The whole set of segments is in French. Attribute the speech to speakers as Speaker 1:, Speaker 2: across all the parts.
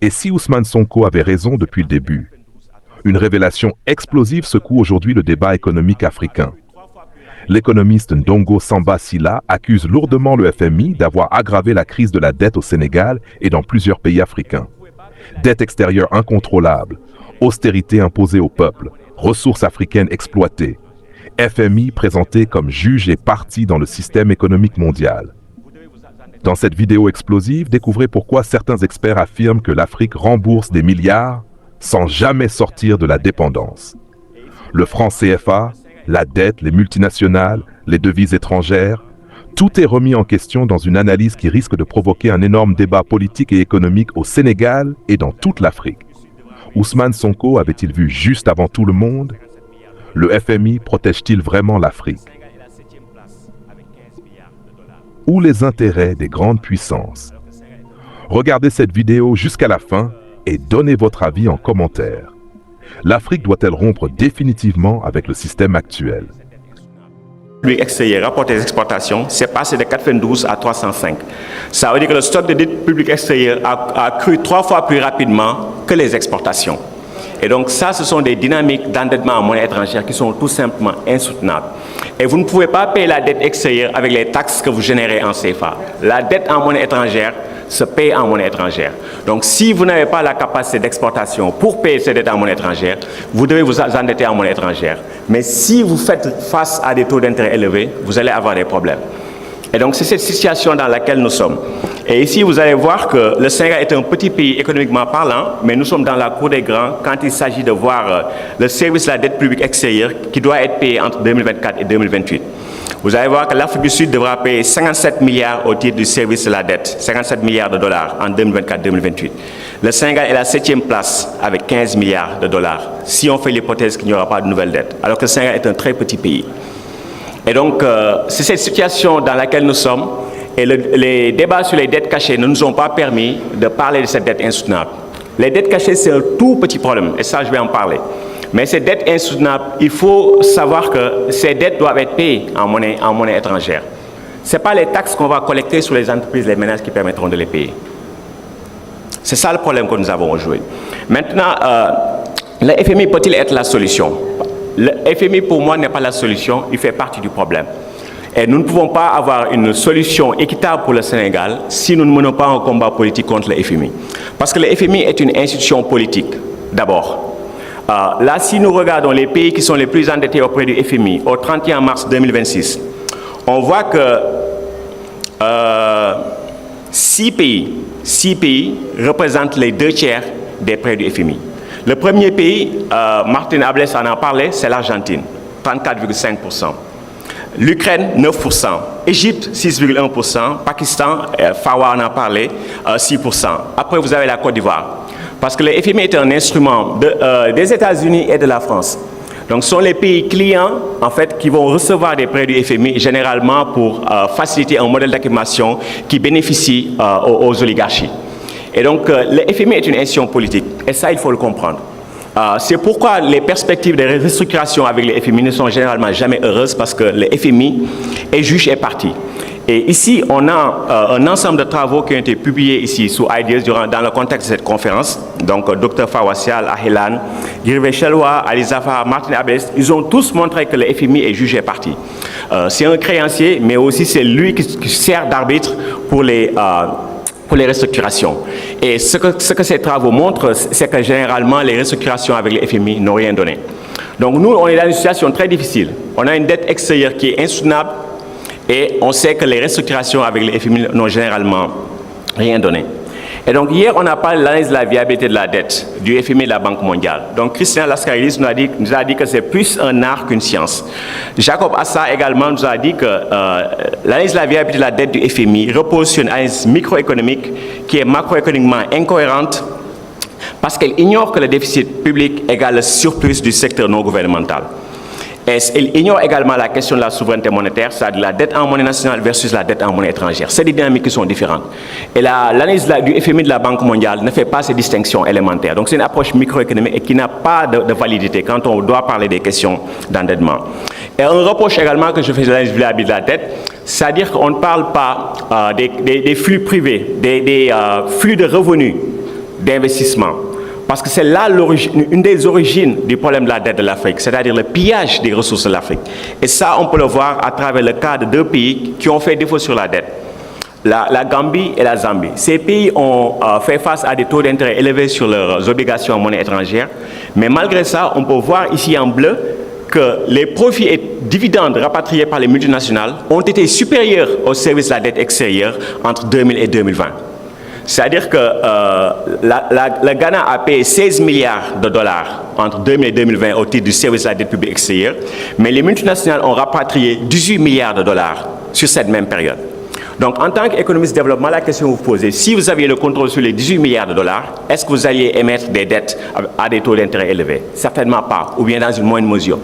Speaker 1: Et si Ousmane Sonko avait raison depuis le début? Une révélation explosive secoue aujourd'hui le débat économique africain. L'économiste Ndongo Samba Sylla accuse lourdement le FMI d'avoir aggravé la crise de la dette au Sénégal et dans plusieurs pays africains. Dette extérieure incontrôlable, austérité imposée au peuple, ressources africaines exploitées. FMI présenté comme juge et partie dans le système économique mondial. Dans cette vidéo explosive, découvrez pourquoi certains experts affirment que l'Afrique rembourse des milliards sans jamais sortir de la dépendance. Le franc CFA, la dette, les multinationales, les devises étrangères, tout est remis en question dans une analyse qui risque de provoquer un énorme débat politique et économique au Sénégal et dans toute l'Afrique. Ousmane Sonko avait-il vu juste avant tout le monde? Le FMI protège-t-il vraiment l'Afrique? Ou les intérêts des grandes puissances? Regardez cette vidéo jusqu'à la fin et donnez votre avis en commentaire. L'Afrique doit-elle rompre définitivement avec le système actuel?
Speaker 2: Le extérieur, rapport des exportations, c'est passé de 92 à 305. Ça veut dire que le stock de dette publique extérieure a cru 3 fois plus rapidement que les exportations. Et donc ça, ce sont des dynamiques d'endettement en monnaie étrangère qui sont tout simplement insoutenables. Et vous ne pouvez pas payer la dette extérieure avec les taxes que vous générez en CFA. La dette en monnaie étrangère se paye en monnaie étrangère. Donc si vous n'avez pas la capacité d'exportation pour payer ces dettes en monnaie étrangère, vous devez vous endetter en monnaie étrangère. Mais si vous faites face à des taux d'intérêt élevés, vous allez avoir des problèmes. Et donc c'est cette situation dans laquelle nous sommes. Et ici, vous allez voir que le Sénégal est un petit pays économiquement parlant, mais nous sommes dans la cour des grands quand il s'agit de voir le service de la dette publique extérieure qui doit être payé entre 2024 et 2028. Vous allez voir que l'Afrique du Sud devra payer 57 milliards au titre du service de la dette, 57 milliards de dollars en 2024-2028. Le Sénégal est à la 7e place avec 15 milliards de dollars, si on fait l'hypothèse qu'il n'y aura pas de nouvelles dettes, alors que le Sénégal est un très petit pays. Et donc, c'est cette situation dans laquelle nous sommes, et les débats sur les dettes cachées ne nous ont pas permis de parler de cette dette insoutenable. Les dettes cachées, c'est un tout petit problème, et ça, je vais en parler. Mais ces dettes insoutenables, il faut savoir que ces dettes doivent être payées en monnaie étrangère. Ce n'est pas les taxes qu'on va collecter sur les entreprises, les ménages qui permettront de les payer. C'est ça le problème que nous avons aujourd'hui. Maintenant, le FMI peut-il être la solution? Le FMI, pour moi, n'est pas la solution, il fait partie du problème. Et nous ne pouvons pas avoir une solution équitable pour le Sénégal si nous ne menons pas un combat politique contre le FMI. Parce que le FMI est une institution politique, d'abord. Là, si nous regardons les pays qui sont les plus endettés auprès du FMI au 31 mars 2026, on voit que 6 pays représentent les 2/3 des prêts du FMI. Le premier pays, Martin Ablès en a parlé, c'est l'Argentine, 34,5%. L'Ukraine, 9%. Égypte, 6,1%. Pakistan, Fawa en a parlé, 6%. Après, vous avez la Côte d'Ivoire. Parce que le FMI est un instrument des États-Unis et de la France. Donc, ce sont les pays clients, en fait, qui vont recevoir des prêts du FMI, généralement pour faciliter un modèle d'accumulation qui bénéficie aux oligarchies. Et donc, le FMI est une institution politique. Et ça, il faut le comprendre. C'est pourquoi les perspectives de restructuration avec le FMI ne sont généralement jamais heureuses, parce que le FMI est juge et partie. Et ici, on a un ensemble de travaux qui ont été publiés ici sous IDEAS dans le contexte de cette conférence. Donc, Dr Fawassial, Ahilan, Girve Chelwa, Ali Zafar, Martin Abbès, ils ont tous montré que le FMI est juge et partie. C'est un créancier, mais aussi c'est lui qui sert d'arbitre pour les restructurations. Et ce que ces travaux montrent, c'est que généralement, les restructurations avec le FMI n'ont rien donné. Donc nous, on est dans une situation très difficile. On a une dette extérieure qui est insoutenable et on sait que les restructurations avec le FMI n'ont généralement rien donné. Et donc hier, on a parlé de l'analyse de la viabilité de la dette du FMI et de la Banque mondiale. Donc Christian Lascaris nous a dit que c'est plus un art qu'une science. Jacob Assa également nous a dit que l'analyse de la viabilité de la dette du FMI repose sur une analyse microéconomique qui est macroéconomiquement incohérente parce qu'elle ignore que le déficit public égale le surplus du secteur non gouvernemental. Et il ignore également la question de la souveraineté monétaire, c'est-à-dire la dette en monnaie nationale versus la dette en monnaie étrangère. C'est des dynamiques qui sont différentes. Et l'analyse du FMI de la Banque mondiale ne fait pas ces distinctions élémentaires. Donc c'est une approche microéconomique et qui n'a pas de validité quand on doit parler des questions d'endettement. Et un reproche également que je fais de l'analyse de la dette, c'est-à-dire qu'on ne parle pas des flux privés, des flux de revenus d'investissement. Parce que c'est là une des origines du problème de la dette de l'Afrique, c'est-à-dire le pillage des ressources de l'Afrique. Et ça, on peut le voir à travers le cas de deux pays qui ont fait défaut sur la dette. La Gambie et la Zambie. Ces pays ont fait face à des taux d'intérêt élevés sur leurs obligations en monnaie étrangère. Mais malgré ça, on peut voir ici en bleu que les profits et dividendes rapatriés par les multinationales ont été supérieurs au service de la dette extérieure entre 2000 et 2020. C'est-à-dire que le Ghana a payé 16 milliards de dollars entre 2000 et 2020 au titre du service de la dette publique extérieure, mais les multinationales ont rapatrié 18 milliards de dollars sur cette même période. Donc, en tant qu'économiste de développement, la question que vous posez, si vous aviez le contrôle sur les 18 milliards de dollars, est-ce que vous alliez émettre des dettes à des taux d'intérêt élevés? Certainement pas, ou bien dans une moindre mesure.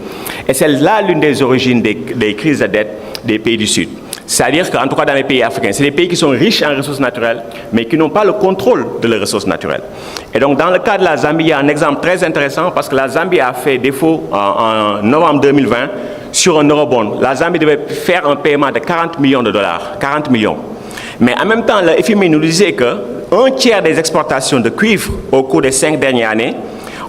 Speaker 2: Et c'est là l'une des origines des crises de dette des pays du Sud. C'est-à-dire qu'en tout cas dans les pays africains, c'est des pays qui sont riches en ressources naturelles, mais qui n'ont pas le contrôle de leurs ressources naturelles. Et donc dans le cas de la Zambie, il y a un exemple très intéressant parce que la Zambie a fait défaut en novembre 2020 sur un eurobond. La Zambie devait faire un paiement de 40 millions de dollars, 40 millions. Mais en même temps, le FMI nous disait qu'un tiers des exportations de cuivre au cours des 5 dernières années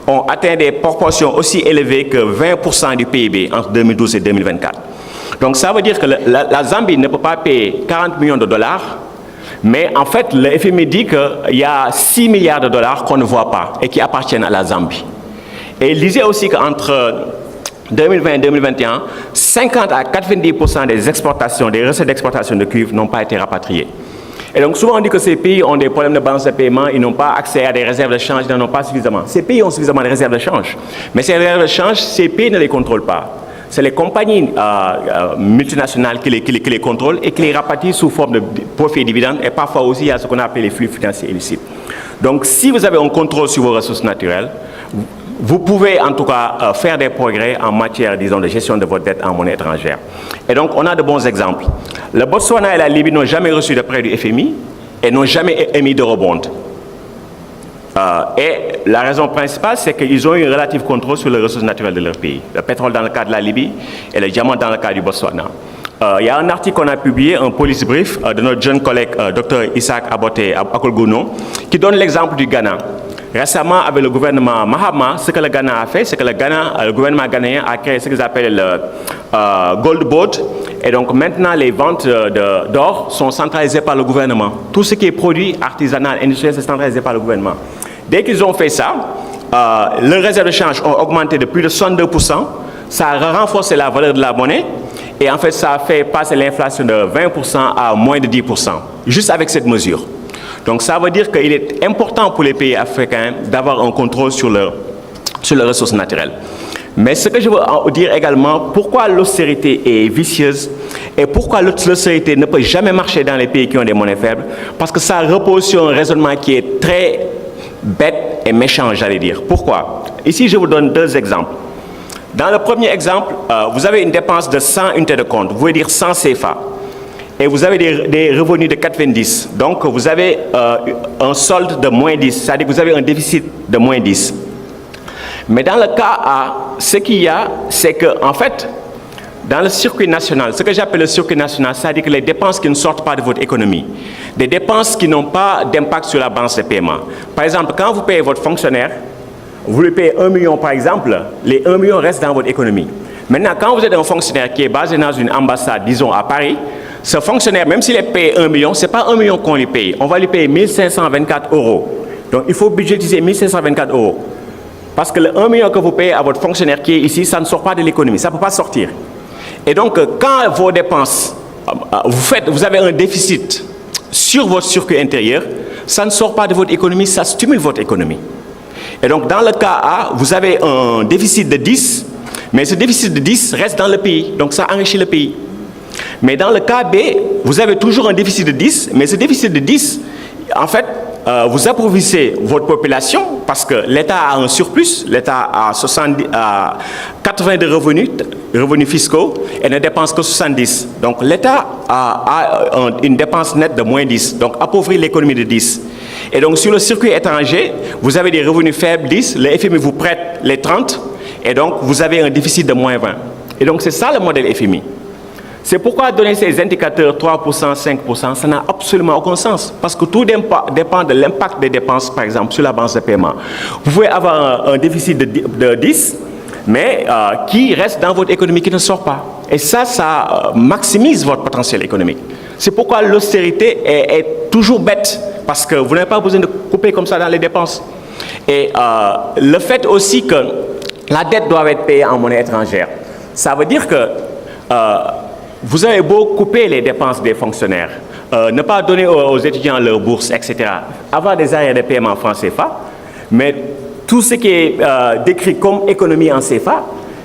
Speaker 2: ont atteint des proportions aussi élevées que 20% du PIB entre 2012 et 2024. Donc ça veut dire que la Zambie ne peut pas payer 40 millions de dollars, mais en fait, le FMI dit qu'il y a 6 milliards de dollars qu'on ne voit pas et qui appartiennent à la Zambie. Et il disait aussi qu'entre 2020 et 2021, 50 à 90% des exportations, des recettes d'exportation de cuivre n'ont pas été rapatriées. Et donc souvent on dit que ces pays ont des problèmes de balance de paiement, ils n'ont pas accès à des réserves de change, ils n'en ont pas suffisamment. Ces pays ont suffisamment de réserves de change, mais ces réserves de change, ces pays ne les contrôlent pas. C'est les compagnies multinationales qui les contrôlent et qui les rapatrient sous forme de profits et dividendes, et parfois aussi il y a ce qu'on appelle les flux financiers illicites. Donc si vous avez un contrôle sur vos ressources naturelles, vous pouvez en tout cas faire des progrès en matière, disons, de gestion de votre dette en monnaie étrangère. Et donc on a de bons exemples. Le Botswana et la Libye n'ont jamais reçu de prêt du FMI et n'ont jamais émis d'eurobond. Et la raison principale, c'est qu'ils ont eu un relatif contrôle sur les ressources naturelles de leur pays. Le pétrole dans le cas de la Libye et le diamant dans le cas du Botswana. Il y a un article qu'on a publié, un police brief de notre jeune collègue Dr Isaac Aboté Akolgouno, qui donne l'exemple du Ghana. Récemment, avec le gouvernement Mahama, ce que le Ghana a fait, c'est que le gouvernement ghanéen a créé ce qu'ils appellent le Gold Board. Et donc maintenant, les ventes d'or sont centralisées par le gouvernement. Tout ce qui est produit artisanal, industriel, c'est centralisé par le gouvernement. Dès qu'ils ont fait ça, leurs réserves de change ont augmenté de plus de 62%. Ça a renforcé la valeur de la monnaie. Et en fait, ça a fait passer l'inflation de 20% à moins de 10%, juste avec cette mesure. Donc ça veut dire qu'il est important pour les pays africains d'avoir un contrôle sur leurs ressources naturelles. Mais ce que je veux dire également, pourquoi l'austérité est vicieuse et pourquoi l'austérité ne peut jamais marcher dans les pays qui ont des monnaies faibles, parce que ça repose sur un raisonnement qui est très bête et méchant, j'allais dire. Pourquoi? Ici, je vous donne deux exemples. Dans le premier exemple, vous avez une dépense de 100 unités de compte, vous voulez dire 100 CFA. Et vous avez des revenus de 90. Donc, vous avez un solde de moins 10, c'est-à-dire que vous avez un déficit de moins 10. Mais dans le cas A, ce qu'il y a, c'est qu'en fait, dans le circuit national, ce que j'appelle le circuit national, c'est-à-dire que les dépenses qui ne sortent pas de votre économie, des dépenses qui n'ont pas d'impact sur la balance de paiement. Par exemple, quand vous payez votre fonctionnaire, vous lui payez 1 million par exemple, les 1 million restent dans votre économie. Maintenant, quand vous êtes un fonctionnaire qui est basé dans une ambassade, disons à Paris, ce fonctionnaire, même s'il est payé 1 million, ce n'est pas 1 million qu'on lui paye. On va lui payer 1524 €. Donc il faut budgétiser 1524 €. Parce que le 1 million que vous payez à votre fonctionnaire qui est ici, ça ne sort pas de l'économie, ça ne peut pas sortir. Et donc quand vos dépenses, vous avez un déficit sur votre circuit intérieur, ça ne sort pas de votre économie, ça stimule votre économie. Et donc dans le cas A, vous avez un déficit de 10, mais ce déficit de 10 reste dans le pays, donc ça enrichit le pays. Mais dans le cas B, vous avez toujours un déficit de 10, mais ce déficit de 10, en fait, vous appauvrissez votre population parce que l'État a un surplus, l'État a 80 de revenus fiscaux et ne dépense que 70. Donc l'État a une dépense nette de moins 10, donc appauvrit l'économie de 10. Et donc sur le circuit étranger, vous avez des revenus faibles 10, le FMI vous prête les 30, et donc vous avez un déficit de moins 20. Et donc c'est ça le modèle FMI. C'est pourquoi donner ces indicateurs 3%, 5%, ça n'a absolument aucun sens. Parce que tout dépend de l'impact des dépenses, par exemple, sur la balance de paiement. Vous pouvez avoir un déficit de 10, mais qui reste dans votre économie, qui ne sort pas. Et ça maximise votre potentiel économique. C'est pourquoi l'austérité est toujours bête, parce que vous n'avez pas besoin de couper comme ça dans les dépenses. Et le fait aussi que la dette doit être payée en monnaie étrangère, ça veut dire que vous avez beau couper les dépenses des fonctionnaires, ne pas donner aux étudiants leur bourse, etc., avoir des arrêts de paiement en francs CFA, mais tout ce qui est décrit comme économie en CFA,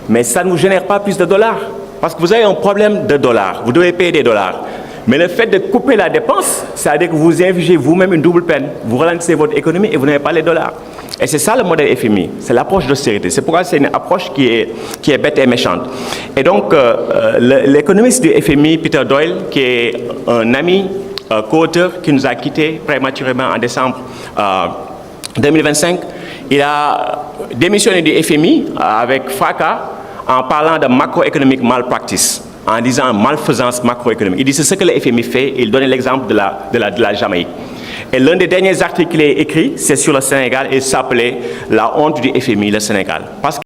Speaker 2: mais ça ne vous génère pas plus de dollars. Parce que vous avez un problème de dollars, vous devez payer des dollars. Mais le fait de couper la dépense, ça veut dire que vous infligez vous-même une double peine. Vous ralentissez votre économie et vous n'avez pas les dollars. Et c'est ça le modèle FMI, c'est l'approche d'austérité. C'est pourquoi c'est une approche qui est bête et méchante. Et donc, l'économiste du FMI, Peter Doyle, qui est un ami, co-auteur, qui nous a quittés prématurément en décembre 2025, il a démissionné du FMI avec fracas en parlant de macroeconomic malpractice, en disant malfaisance macroéconomique. Il dit c'est ce que le FMI fait, il donnait l'exemple de la Jamaïque. Et l'un des derniers articles qu'il a écrit, c'est sur le Sénégal, et s'appelait « La honte du FMI, le Sénégal ». Parce